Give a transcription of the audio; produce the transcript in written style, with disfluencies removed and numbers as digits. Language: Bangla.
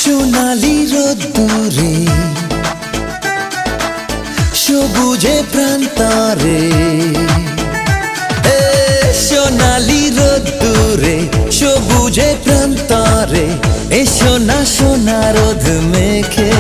সোনালি রোদ্দুরে সবুজে প্রান্তরে, সোনালি রোদ্দুরে সবুজে প্রান্তরে, এসো না সোনা রোদ মেখে।